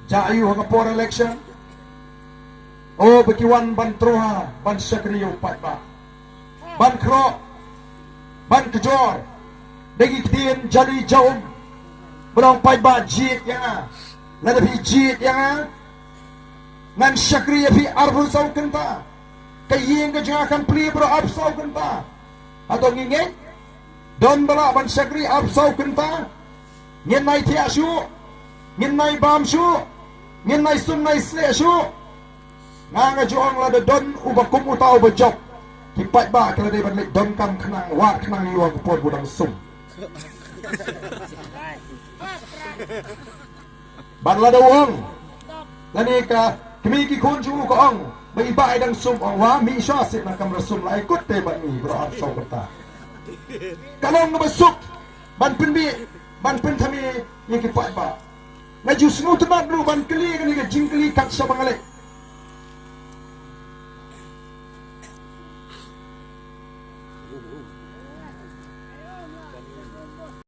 Jayu hangapor election. Oh bekiwan ban troha ban sakriyo patba. Ban kro ban kejor. Degi ketien jali jauh. Berang patba jit yang ladapi jit yang ngan sakriyo pi arbul sau kenta. Kayeng ke jangan pli bro absau kenta. Atau ngingit don bala ban sakri absau kenta. Nyenai tia syu. Nyenai bam syu. Nyenai sunnai sle syu. Nga juang la de don ubakum utau bejok. Kipat ba kala de ban don kam kenang wat kenang yuang kupon budang sum. Ban la de wong. Lani ka kami ki kun ju ko ong. Bai bai dang sum ong wa mi sha sit na kam rasum la ikut te ban ni bro ab so kata. Kalong na besuk ban pinbi ban pin thami ye kipat ba. Ngaju semua tenat dulu ban keli kan ke jingkeli kat sa bangale.